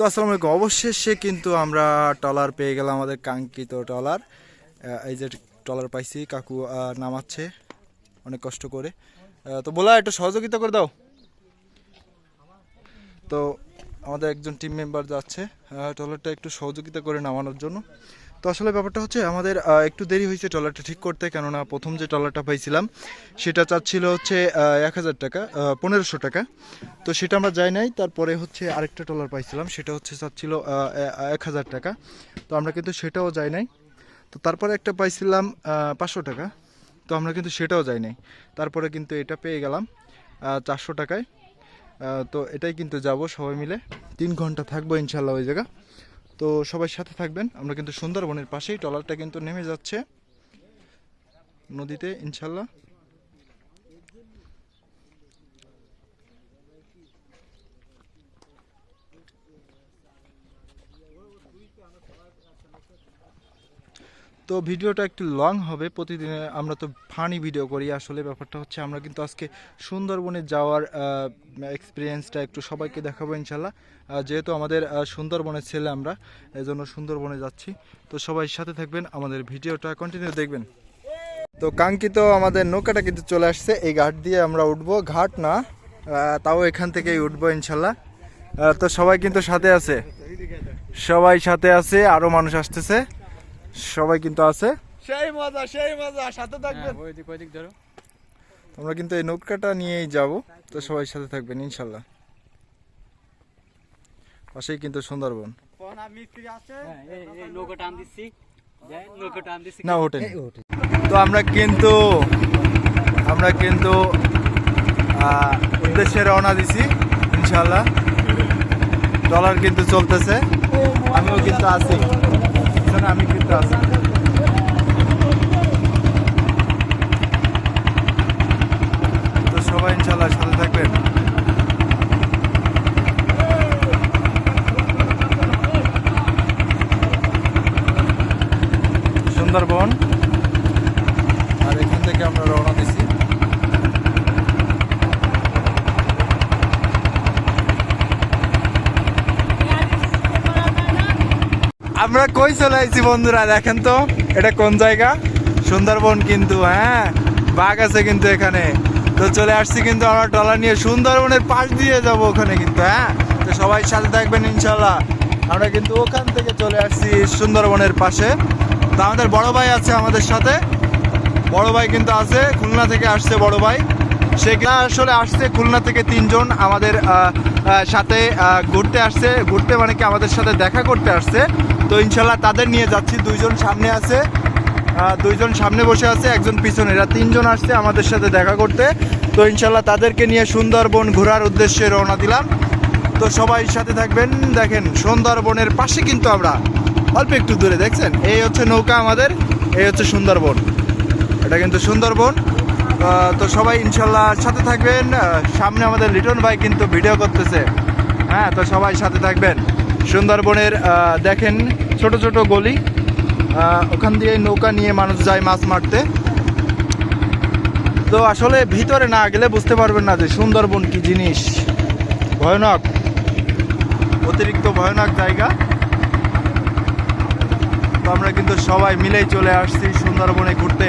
তো আসসালামু আলাইকুম। অবশেষে কিন্তু আমরা ট্রলার পেয়ে গেলাম, আমাদের কাঙ্ক্ষিত ট্রলার। এই যে ট্রলার পাইছি, কাকু নামাচ্ছে অনেক কষ্ট করে। তো বলা একটু সহযোগিতা করে দাও। তো আমাদের একজন টিম মেম্বার যাচ্ছে ট্রলারটা একটু সহযোগিতা করে নামানোর জন্য। তো আসলে ব্যাপারটা হচ্ছে আমাদের একটু দেরি হয়েছে ট্রলারটা ঠিক করতে, কেননা প্রথম যে ট্রলারটা পাইছিলাম সেটা চাচ্ছিল হচ্ছে 1000 টাকা, 1500 টাকা। তো সেটা আমরা যাই নাই। তারপরে হচ্ছে আরেকটা ট্রলার পাইছিলাম, সেটা হচ্ছে চাচ্ছিল 1000 টাকা। তো আমরা কিন্তু সেটাও যাই নাই। তো তারপরে একটা পাইছিলাম 500 টাকা। তো আমরা কিন্তু সেটাও যাই নাই। তারপরে কিন্তু এটা পেয়ে গেলাম 400 টাকায়। তো এটাই কিন্তু যাব সবাই মিলে, 3 ঘন্টা থাকবো ইনশাল্লাহ ওই জায়গা। তো সবাই সাথে থাকবেন। আমরা কিন্তু সুন্দরবনের পাশেই ট্রলারটা কিন্তু নেমে যাচ্ছে নদীতে ইনশাল্লাহ। তো ভিডিওটা একটু লং হবে, প্রতিদিন আমরা তো ফানি ভিডিও করি। আসলে ব্যাপারটা হচ্ছে আমরা কিন্তু আজকে সুন্দরবনে যাওয়ার এক্সপিরিয়েন্সটা একটু সবাইকে দেখাবো ইনশাল্লাহ। যেহেতু আমাদের সুন্দরবনের ছেলে আমরা, এজন্য সুন্দরবনে যাচ্ছি। তো সবাই সাথে থাকবেন, আমাদের ভিডিওটা কন্টিনিউ দেখবেন। তো কাঙ্ক্ষিত আমাদের নৌকাটা কিন্তু চলে আসছে, এই ঘাট দিয়ে আমরা উঠবো। ঘাট না, তাও এখান থেকেই উঠবো ইনশাল্লাহ। তো সবাই কিন্তু সাথে আছে, সবাই সাথে আছে, আরো মানুষ আসতেছে, সবাই কিন্তু আছে। সেই মজা সাথে থাকবেন। ওইদিক ধরো। আমরা কিন্তু এই নৌকাটা নিয়েই যাব। তো সবাই সাথে থাকবেন ইনশাল্লাহ। পাশেই কিন্তু সুন্দরবন। না ওঠেন। তো আমরা কিন্তু উদ্দেশ্যে রওনা দিছি ইনশাল্লাহ। ট্রলার কিন্তু চলতেছে, আমিও কিন্তু আছি, আমি কিন্তু আছি। তো সবাই ইনশাল্লাহ সাথে থাকবেন। সুন্দরবন, আর এখান থেকে আমরা রওনা দিছি। আমরা কই চলে আইছি বন্ধুরা, দেখেন তো এটা কোন জায়গা। সুন্দরবন কিন্তু, হ্যাঁ বাঘ আছে কিন্তু এখানে। তো চলে আসছি কিন্তু আমরা ট্রলার নিয়ে, সুন্দরবনের পাশ দিয়ে যাব ওখানে কিন্তু। হ্যাঁ, তো সবাই সাথে থাকবেন ইনশাল্লাহ। আমরা কিন্তু ওখান থেকে চলে আসছি সুন্দরবনের পাশে। তো আমাদের বড় ভাই আছে আমাদের সাথে, বড় ভাই কিন্তু আছে, খুলনা থেকে আসছে বড় ভাই। সে আসলে আসছে খুলনা থেকে 3 জন আমাদের সাথে ঘুরতে আসছে। ঘুরতে মানে কি আমাদের সাথে দেখা করতে আসছে। তো ইনশাল্লাহ তাদের নিয়ে যাচ্ছি। 2 জন সামনে আছে, 2 জন সামনে বসে আছে, একজন পিছনে। এরা 3 জন আসছে আমাদের সাথে দেখা করতে। তো ইনশাল্লাহ তাদেরকে নিয়ে সুন্দরবন ঘোরার উদ্দেশ্যে রওনা দিলাম। তো সবাই সাথে থাকবেন। দেখেন সুন্দরবনের পাশে কিন্তু আমরা, অল্প একটু দূরে দেখছেন, এই হচ্ছে নৌকা আমাদের, এই হচ্ছে সুন্দরবন। এটা কিন্তু সুন্দরবন। তো সবাই ইনশাল্লাহ সাথে থাকবেন। সামনে আমাদের লিটন ভাই কিন্তু ভিডিও করতেছে। হ্যাঁ, তো সবাই সাথে থাকবেন। সুন্দরবনের দেখেন ছোট ছোট গলি, ওখান দিয়ে নৌকা নিয়ে মানুষ যায় মাছ মারতে। তো আসলে ভিতরে না গেলে বুঝতে পারবেন না যে সুন্দরবন কি জিনিস। ভয়ানক, অতিরিক্ত ভয়ানক জায়গা। তো আমরা কিন্তু সবাই মিলেই চলে আসছি সুন্দরবনে ঘুরতে।